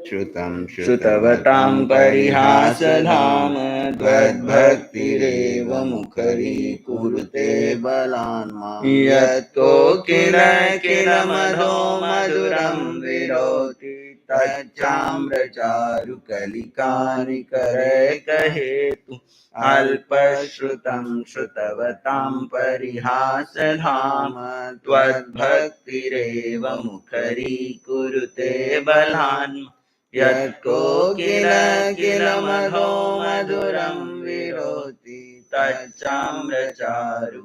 श्रुतं श्रुतवतां परिहासधाम त्वद्भक्तिरेव मुखरीकुरुते बलान् मां यत्को किल किल मधो मधुरं विरोति तच्चाम्रचारुकलिकानिकरे कहेतु अल्पश्रुतं श्रुतवतां परिहासधाम त्वद्भक्तिरेव मुखरीकुरुते बलान् यत्को किल किल मधो मधुरं विरोति तच्चाम्रचारु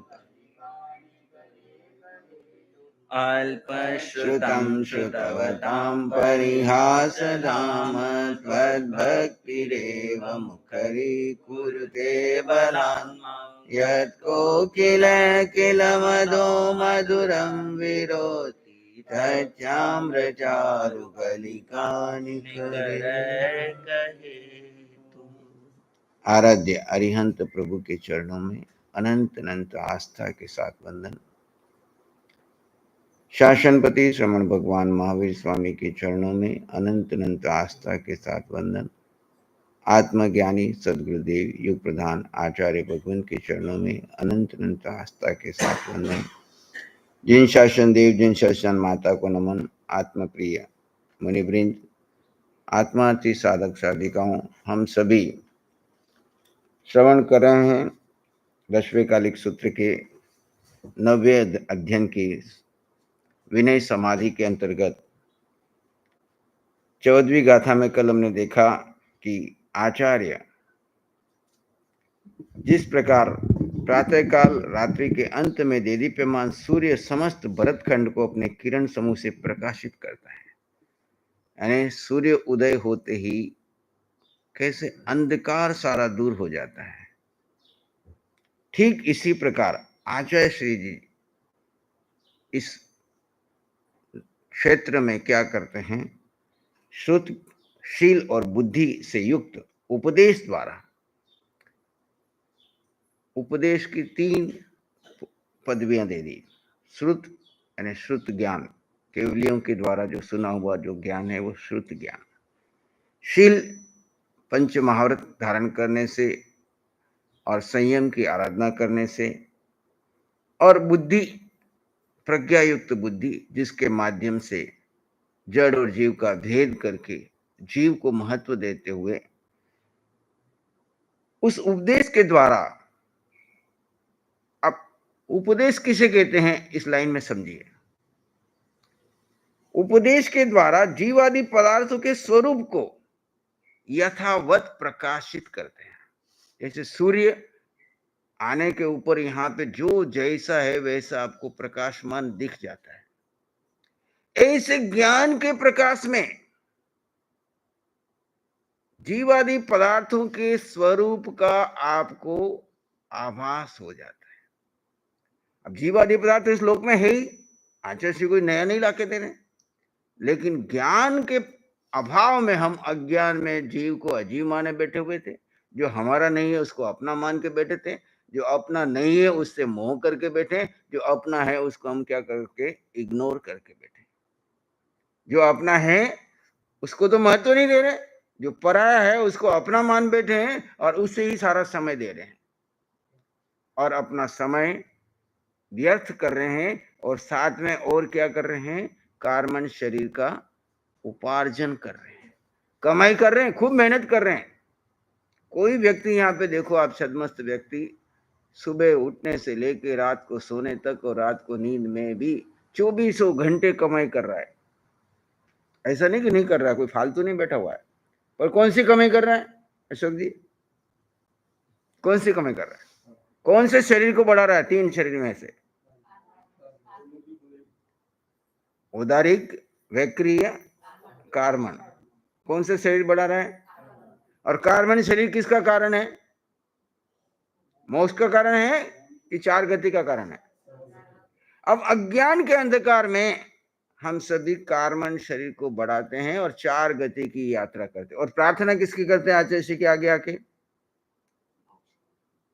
अल्पश्रुतं श्रुतवतां परिहासधाम त्वद्भक्तिरेव मुखरीकुरुते बलान् यत्को किल किल मधो मधुरं विरोति तच्चाम्रचारुकलिकानिकरे कहेतु। आराध्य अरिहंत प्रभु के चरणों में अनंत अनंत आस्था के साथ वंदन। शासनपति श्रमण भगवान महावीर स्वामी के चरणों में अनंत अनंत आस्था के साथ वंदन। आत्मज्ञानी सदगुरुदेव युग प्रधान आचार्य भगवान के चरणों में अनंत अनंत आस्था के साथ वंदन। जिन शासन देव जिन शासन माता को नमन। आत्मप्रिय मुनिवृंद, आत्मार्थी साधक साधिकाओं, हम सभी श्रवण कर रहे हैं 10वें कालिक सूत्र के 9वें अध्ययन की विनय समाधि के अंतर्गत 14वीं गाथा में कल हमने देखा कि आचार्य जिस प्रकार प्रातःकाल रात्रि के अंत में देदीप्यमान सूर्य समस्त भरतखंड को अपने किरण समूह से प्रकाशित करता है, यानी सूर्य उदय होते ही कैसे अंधकार सारा दूर हो जाता है, ठीक इसी प्रकार आचार्य श्री जी इस क्षेत्र में क्या करते हैं, श्रुत शील और बुद्धि से युक्त उपदेश द्वारा, उपदेश की 3 पदवियां दे दी। श्रुत यानी श्रुत ज्ञान, केवलियों के द्वारा जो सुना हुआ जो ज्ञान है वो श्रुत ज्ञान। शील पंच महाव्रत धारण करने से और संयम की आराधना करने से, और बुद्धि प्रज्ञा युक्त बुद्धि जिसके माध्यम से जड़ और जीव का भेद करके जीव को महत्व देते हुए उस उपदेश के द्वारा, अब उपदेश किसे कहते हैं इस लाइन में समझिए। उपदेश के द्वारा जीवादि पदार्थों के स्वरूप को यथावत प्रकाशित करते हैं। जैसे सूर्य आने के ऊपर यहाँ पे जो जैसा है वैसा आपको प्रकाशमान दिख जाता है, ऐसे ज्ञान के प्रकाश में जीवादि पदार्थों के स्वरूप का आपको आभास हो जाता है। अब जीवादि पदार्थ इस लोक में है ही, आचार्य श्री कोई नया नहीं लाके दे रहे, लेकिन ज्ञान के अभाव में हम अज्ञान में जीव को अजीव माने बैठे हुए थे। जो हमारा नहीं है उसको अपना मान के बैठे थे, जो अपना नहीं है उससे मोह करके बैठे, जो अपना है उसको हम क्या करके इग्नोर करके बैठे। जो अपना है उसको तो महत्व नहीं दे रहे, जो पराया है उसको अपना मान बैठे हैं और उससे ही सारा समय दे रहे हैं और अपना समय व्यर्थ कर रहे हैं, और साथ में और क्या कर रहे हैं, कार्मन शरीर का उपार्जन कर रहे हैं, कमाई कर रहे हैं, खूब मेहनत कर रहे हैं। कोई व्यक्ति यहाँ पे देखो आप, सदमस्त व्यक्ति सुबह उठने से लेके रात को सोने तक और रात को नींद में भी 2400 घंटे कमाई कर रहा है। ऐसा नहीं कि नहीं कर रहा है, कोई फालतू नहीं बैठा हुआ है, पर कौन सी कमाई कर रहा है अशोक जी? कौन सी कमाई कर रहा है? कौन से शरीर को बढ़ा रहा है? 3 शरीर में से उदारिक, वैक्रिय, कार्मन, कौन से शरीर बढ़ा रहा है? और कार्मन शरीर किसका कारण है? मोक्ष का कारण है कि 4 गति का कारण है? अब अज्ञान के अंधकार में हम सभी कार्मन शरीर को बढ़ाते हैं और 4 गति की यात्रा करते हैं, और प्रार्थना किसकी करते हैं आचार्य श्री के आगे आके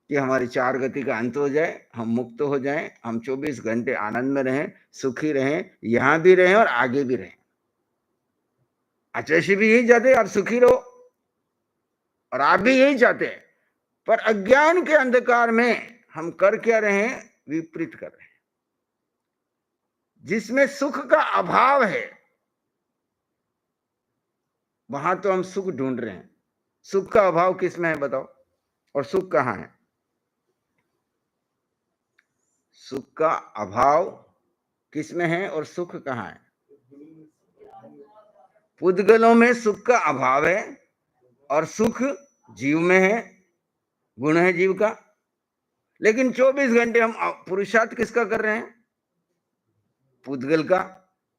कि हमारी 4 गति का अंत हो जाए, हम मुक्त हो जाएं, हम 24 घंटे आनंद में रहें, सुखी रहें, यहां भी रहें और आगे भी रहें। आचार्य भी यही चाहते हैं आप सुखी रहो, और आप भी यही चाहते हैं, पर अज्ञान के अंधकार में हम कर क्या रहे हैं? विपरीत कर रहे हैं। जिसमें सुख का अभाव है वहां तो हम सुख ढूंढ रहे हैं। सुख का अभाव किसमें है बताओ? और सुख कहां है? सुख का अभाव किसमें है और सुख कहां है? पुद्गलों में सुख का अभाव है और सुख जीव में है, गुण है जीव का। लेकिन 24 घंटे हम पुरुषार्थ किसका कर रहे हैं? पुद्गल का।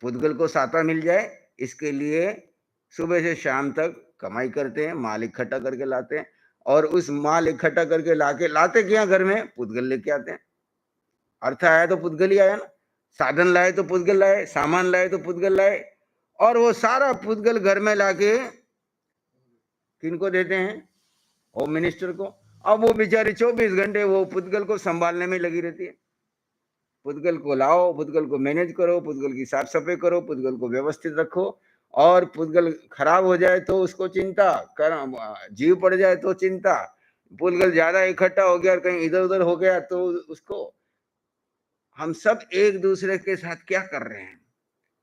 पुद्गल को साता मिल जाए इसके लिए सुबह से शाम तक कमाई करते हैं, माल इकट्ठा करके लाते हैं, और उस माल इकट्ठा करके लाते क्या घर में? पुद्गल लेके आते हैं। अर्थ आया तो पुद्गल ही आया ना, साधन लाए तो पुद्गल लाए, सामान लाए तो पुद्गल लाए, और वो सारा पुद्गल घर में लाके किनको देते हैं? होम मिनिस्टर को। अब वो बेचारी 24 घंटे वो पुद्गल को संभालने में लगी रहती है। पुद्गल को लाओ, पुद्गल को मैनेज करो, पुद्गल की साफ सफाई करो, पुद्गल को व्यवस्थित रखो, और पुद्गल खराब हो जाए तो उसको चिंता कर, जीव पड़ जाए तो चिंता, पुद्गल ज्यादा इकट्ठा हो गया और कहीं इधर उधर हो गया तो उसको। हम सब एक दूसरे के साथ क्या कर रहे हैं?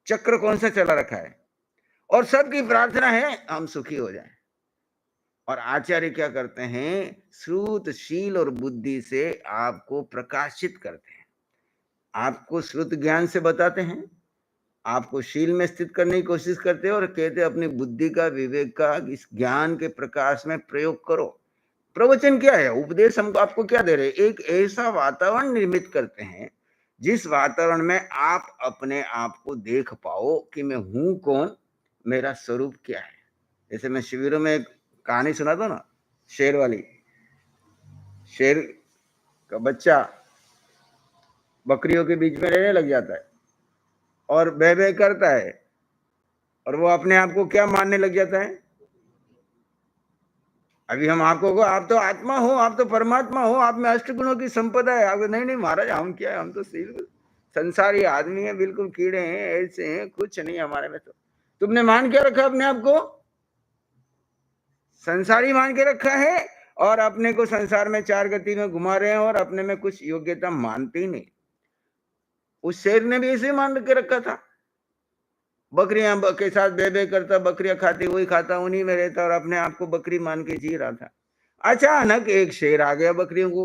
चक्र कौन सा चला रखा है? और सबकी प्रार्थना है हम सुखी हो जाएं। और आचार्य क्या करते हैं? श्रुत शील और बुद्धि से आपको प्रकाशित करते हैं, आपको श्रुत ज्ञान से बताते हैं, आपको शील में स्थित करने की कोशिश करते हैं, और कहते हैं अपनी बुद्धि का, विवेक का इस ज्ञान के प्रकाश में प्रयोग करो। प्रवचन क्या है? उपदेश हमको आपको क्या दे रहे हैं? एक ऐसा वातावरण निर्मित करते हैं जिस वातावरण में आप अपने आप को देख पाओ कि मैं हूं कौन, मेरा स्वरूप क्या है। जैसे मैं शिविरों में एक कहानी सुनाता हूं ना, शेर वाली। शेर का बच्चा बकरियों के बीच में रहने लग जाता है और बह बह करता है, और वो अपने आप को क्या मानने लग जाता है? अभी हम आपको आप तो आत्मा हो, आप तो परमात्मा हो, आप में अष्ट गुणों की संपदा है। आपको नहीं नहीं महाराज, हम क्या है, हम तो बिल्कुल संसारी आदमी है, बिल्कुल कीड़े हैं, ऐसे हैं, कुछ नहीं हमारे में। तो तुमने मान क्या रखा अपने आप को? संसारी मान के रखा है, और अपने को संसार में चार गति में घुमा रहे हैं, और अपने में कुछ योग्यता मानते ही नहीं। उस शेर ने भी ऐसे मान के रखा था, बकरियां के साथ बे बे करता, बकरियां खाती, वही खाता, उन्हीं में रहता, और अपने आप को बकरी मान के जी रहा था। अचानक एक शेर आ गया बकरियों को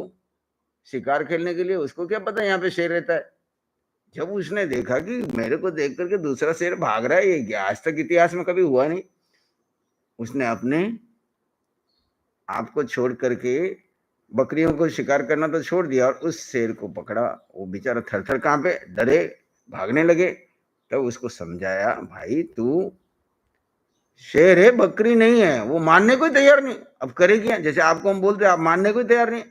शिकार खेलने के लिए। उसको क्या पता यहाँ पे शेर रहता है। जब उसने देखा कि मेरे को देख करके दूसरा शेर भाग रहा है, ये आज तक इतिहास में कभी हुआ नहीं, उसने अपने आप को छोड़ करके बकरियों को शिकार करना तो छोड़ दिया, और उस शेर को पकड़ा। वो बेचारा थर थर कांपे, डरे, भागने लगे। तब उसको समझाया, भाई तू शेर है, बकरी नहीं है। वो मानने को ही तैयार नहीं। अब करे क्या? जैसे आपको हम बोलते हैं, आप मानने को ही तैयार नहीं।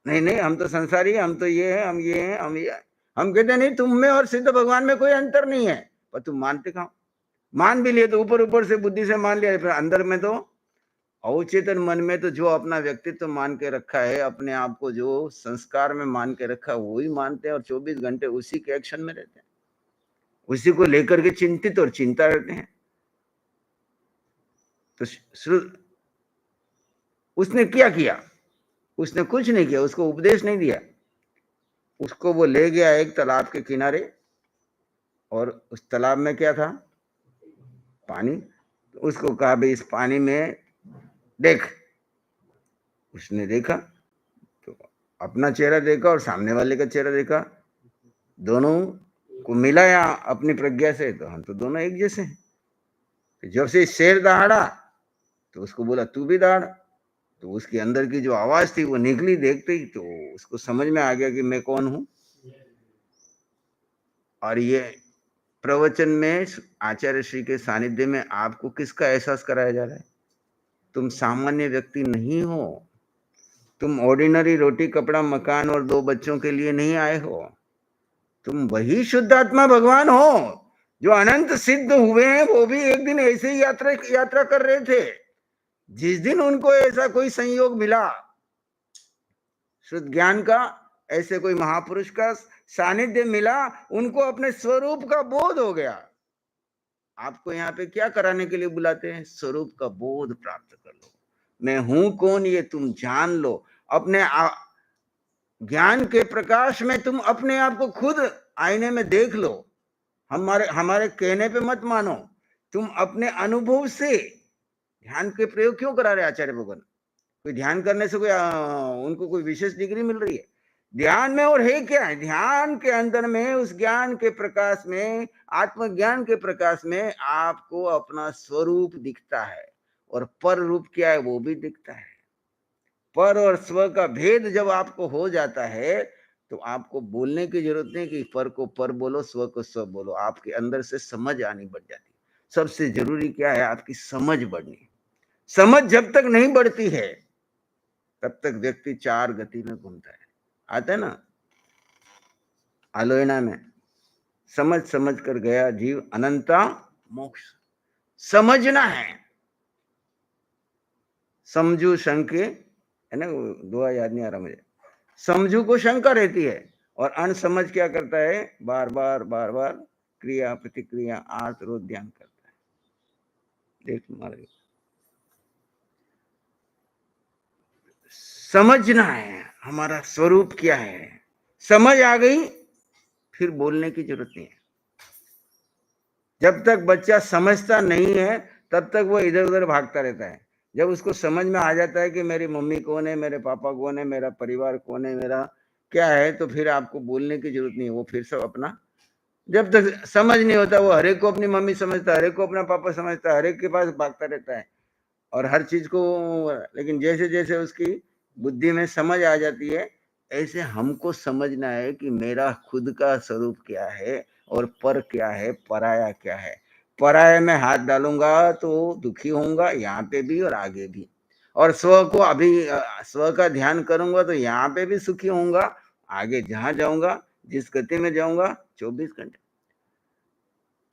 नहीं नहीं, हम तो संसारी है, हम तो ये है, हम ये हैं, हम ये है। हम कहते नहीं, तुम में और सिद्ध भगवान में कोई अंतर नहीं है, पर तुम मानते कहाँ? मान भी लिए तो ऊपर ऊपर से बुद्धि से मान लिया, फिर अंदर में तो अवचेतन मन में तो जो अपना व्यक्तित्व मान के रखा है, अपने आप को जो संस्कार में मान के रखा है, वही मानते हैं, और 24 घंटे उसी के एक्शन में रहते हैं, उसी को लेकर के चिंतित और चिंता रहते हैं। तो उसने क्या किया? उसने कुछ नहीं किया, उसको उपदेश नहीं दिया। उसको वो ले गया एक तालाब के किनारे, और उस तालाब में क्या था? पानी। तो उसको कहा, भाई इस पानी में देख। उसने देखा तो अपना चेहरा देखा और सामने वाले का चेहरा देखा, दोनों को मिलाया अपनी प्रज्ञा से, तो हम तो दोनों एक जैसे हैं। तो जब से शेर दहाड़ा तो उसको बोला तू भी दहाड़। तो उसके अंदर की जो आवाज थी वो निकली देखते ही, तो उसको समझ में आ गया कि मैं कौन हूं। और ये प्रवचन में आचार्य श्री के सानिध्य में आपको किसका एहसास कराया जा रहा है? तुम सामान्य व्यक्ति नहीं हो, तुम ऑर्डिनरी रोटी कपड़ा मकान और 2 बच्चों के लिए नहीं आए हो। तुम वही शुद्धात्मा भगवान हो जो अनंत सिद्ध हुए हैं। वो भी एक दिन ऐसे ही यात्रा कर रहे थे। जिस दिन उनको ऐसा कोई संयोग मिला शुद्ध ज्ञान का, ऐसे कोई महापुरुष का सानिध्य मिला, उनको अपने स्वरूप का बोध हो गया। आपको यहाँ पे क्या कराने के लिए बुलाते हैं? स्वरूप का बोध प्राप्त कर लो, मैं हूं कौन ये तुम जान लो। अपने ज्ञान के प्रकाश में तुम अपने आप को खुद आईने में देख लो। हमारे हमारे कहने पे मत मानो, तुम अपने अनुभव से ध्यान के प्रयोग क्यों करा रहे आचार्य भगवान? कोई ध्यान करने से कोई उनको कोई विशेष डिग्री मिल रही है? ध्यान में और है क्या है? ध्यान के अंदर में उस ज्ञान के प्रकाश में, आत्मज्ञान के प्रकाश में आपको अपना स्वरूप दिखता है, और पर रूप क्या है वो भी दिखता है। पर और स्व का भेद जब आपको हो जाता है तो आपको बोलने की जरूरत नहीं कि पर को पर बोलो, स्व को स्व बोलो। आपके अंदर से समझ आनी बढ़ जाती है। सबसे जरूरी क्या है? आपकी समझ बढ़नी। समझ जब तक नहीं बढ़ती है तब तक व्यक्ति चार गति में घूमता है। आता है ना आलोयना में, समझ समझ कर गया जीव अनंता मोक्ष। समझना है। समझू शंके, है ना, वो दुआ याद नहीं आ रहा मुझे। समझू को शंका रहती है, और अनसमझ क्या करता है? बार बार बार बार क्रिया प्रतिक्रिया आर्त रोध ध्यान करता है। देख मारे, समझना है हमारा स्वरूप क्या है। समझ आ गई फिर बोलने की जरूरत नहीं है। जब तक बच्चा समझता नहीं है तब तक वो इधर उधर भागता रहता है। जब उसको समझ में आ जाता है कि मेरी मम्मी कौन है, मेरे पापा कौन है, मेरा परिवार कौन है, मेरा क्या है, तो फिर आपको बोलने की जरूरत नहीं है। वो फिर सब अपना, जब तक समझ नहीं होता वो हरेक को अपनी मम्मी समझता है, हरेक को अपना पापा समझता है, हरेक के पास भागता रहता है और हर चीज को। लेकिन जैसे जैसे उसकी बुद्धि में समझ आ जाती है, ऐसे हमको समझना है कि मेरा खुद का स्वरूप क्या है और पर क्या है, पराया क्या है। पराया में हाथ डालूंगा तो दुखी होऊंगा, यहाँ पे भी और आगे भी। और स्व को अभी स्व का ध्यान करूंगा तो यहाँ पे भी सुखी होऊंगा, आगे जहां जाऊंगा, जिस गति में जाऊंगा 24 घंटे।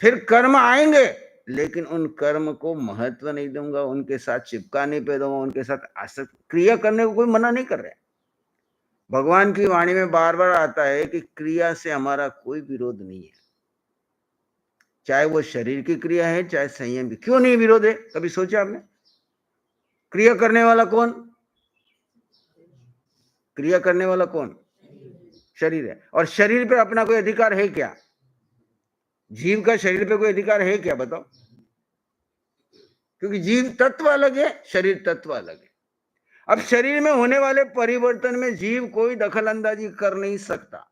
फिर कर्म आएंगे, लेकिन उन कर्म को महत्व नहीं दूंगा, उनके साथ चिपका नहीं पैदूंगा, उनके साथ आसक्त क्रिया करने को कोई मना नहीं कर रहे। भगवान की वाणी में बार बार आता है कि क्रिया से हमारा कोई विरोध नहीं है, चाहे वो शरीर की क्रिया है चाहे संयम की। क्यों नहीं विरोध है? कभी सोचा आपने? क्रिया करने वाला कौन? क्रिया करने वाला कौन? शरीर है। और शरीर पे अपना कोई अधिकार है क्या? जीव का शरीर पे कोई अधिकार है क्या? बताओ। क्योंकि जीव तत्व अलग है, शरीर तत्व अलग है। अब शरीर में होने वाले परिवर्तन में जीव कोई दखल अंदाजी कर नहीं सकता,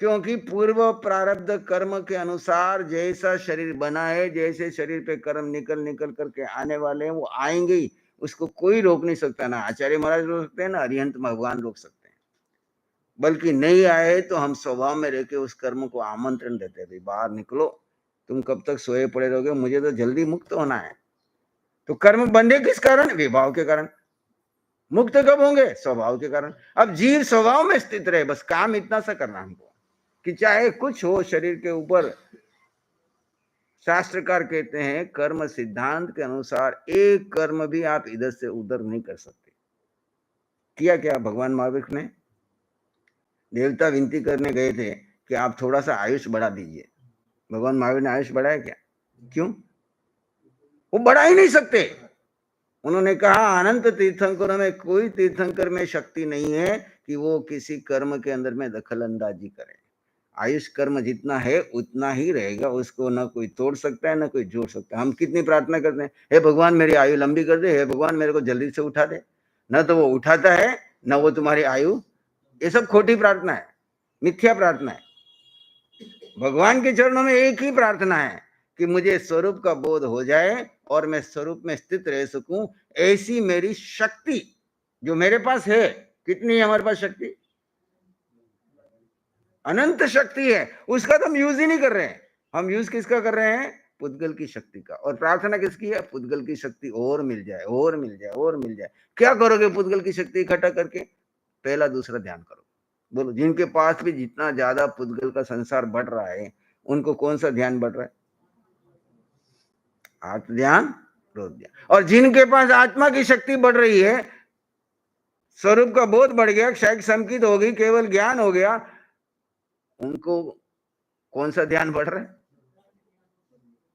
क्योंकि पूर्व प्रारब्ध कर्म के अनुसार जैसा शरीर बना है, जैसे शरीर पे कर्म निकल निकल करके आने वाले हैं वो आएंगे ही। उसको कोई रोक नहीं सकता, ना आचार्य महाराज रोक सकते हैं, ना अरिहंत भगवान रोक सकते हैं। बल्कि नहीं आए तो हम स्वभाव में रह के उस कर्म को आमंत्रण देते हैं, भाई बाहर निकलो, तुम कब तक सोए पड़े रहोगे, मुझे तो जल्दी मुक्त होना है। तो कर्म बंधे किस कारण? विभाव के कारण। मुक्त कब होंगे? स्वभाव के कारण। अब जीव स्वभाव में स्थित रहे, बस काम इतना सा करना हमको कि चाहे कुछ हो शरीर के ऊपर। शास्त्रकार कहते हैं कर्म सिद्धांत के अनुसार एक कर्म भी आप इधर से उधर नहीं कर सकते। किया क्या भगवान महावीर ने? देवता विनती करने गए थे कि आप थोड़ा सा आयुष बढ़ा दीजिए। भगवान महावीर ने आयुष बढ़ाया क्या? क्यों? वो बढ़ा ही नहीं सकते। उन्होंने कहा अनंत तीर्थंकरों में कोई तीर्थंकर में शक्ति नहीं है कि वो किसी कर्म के अंदर में दखल अंदाजी करे। आयुष कर्म जितना है उतना ही रहेगा, उसको ना कोई तोड़ सकता है ना कोई जोड़ सकता है। हम कितनी प्रार्थना करते हैं, हे भगवान मेरी आयु लंबी कर दे, हे भगवान मेरे को जल्दी से उठा दे। ना तो वो उठाता है ना वो तुम्हारी आयु। ये सब खोटी प्रार्थना है, मिथ्या प्रार्थना है। भगवान के चरणों में एक ही प्रार्थना है कि मुझे स्वरूप का बोध हो जाए और मैं स्वरूप में स्थित रह सकूं। ऐसी मेरी शक्ति जो मेरे पास है, कितनी है हमारे पास शक्ति? अनंत शक्ति है, उसका तो हम यूज ही नहीं कर रहे हैं। हम यूज किसका कर रहे हैं? पुद्गल की शक्ति का। और प्रार्थना किसकी है? पुद्गल की शक्ति और मिल जाए, और मिल जाए, और मिल जाए। क्या करोगे पुद्गल की शक्ति इकट्ठा करके? पहला दूसरा ध्यान करो। बोलो, जिनके पास भी जितना ज्यादा पुद्गल का संसार बढ़ रहा है उनको कौन सा ध्यान बढ़ रहा है? आत्म ध्यान, क्रोध ध्यान। और जिनके पास आत्मा की शक्ति बढ़ रही है, स्वरूप का बोध बढ़ गया, क्षय संकित हो गई, केवल ज्ञान हो गया, उनको कौन सा ध्यान बढ़ रहा है?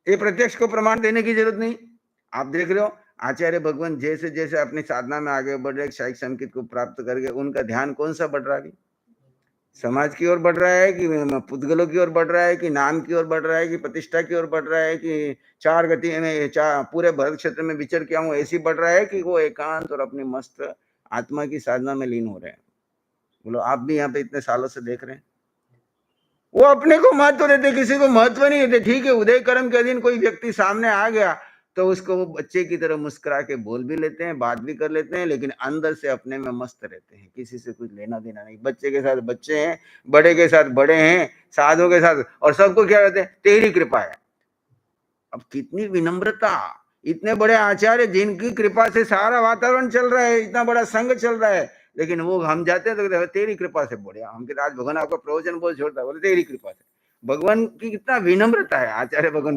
ये प्रत्यक्ष को प्रमाण देने की जरूरत नहीं। आप देख रहे हो आचार्य भगवान जैसे जैसे अपनी साधना में आगे बढ़ रहे, शायद संकेत को प्राप्त करके उनका ध्यान कौन सा बढ़ रहा है? समाज की ओर बढ़ रहा है कि पुद्गलों की ओर बढ़ रहा है कि नाम की ओर बढ़ रहा है कि प्रतिष्ठा की ओर बढ़ रहा है कि चार गति में पूरे भरत क्षेत्र में विचर किया हूँ ऐसी बढ़ रहा है कि वो एकांत और अपनी मस्त आत्मा की साधना में लीन हो रहे हैं? बोलो, आप भी यहाँ पे इतने सालों से देख रहे हैं। वो अपने को महत्व देते, किसी को महत्व नहीं देते। ठीक है, उदय कर्म के दिन कोई व्यक्ति सामने आ गया तो उसको वो बच्चे की तरह मुस्कुरा के बोल भी लेते हैं, बात भी कर लेते हैं, लेकिन अंदर से अपने में मस्त रहते हैं, किसी से कुछ लेना देना नहीं। बच्चे के साथ बच्चे हैं, बड़े के साथ बड़े हैं, साधु के साथ, और सबको क्या कहते हैं? तेरी कृपा है। अब कितनी विनम्रता! इतने बड़े आचार्य जिनकी कृपा से सारा वातावरण चल रहा है, इतना बड़ा संघ चल रहा है, लेकिन वो हम जाते हैं तो कहते हैं तेरी कृपा से बढ़िया। हम कहते आज भगवान आपका प्रवचन बोल छोड़ता है, बोले तेरी कृपा से। भगवान की कितना विनम्रता है आचार्य भगवान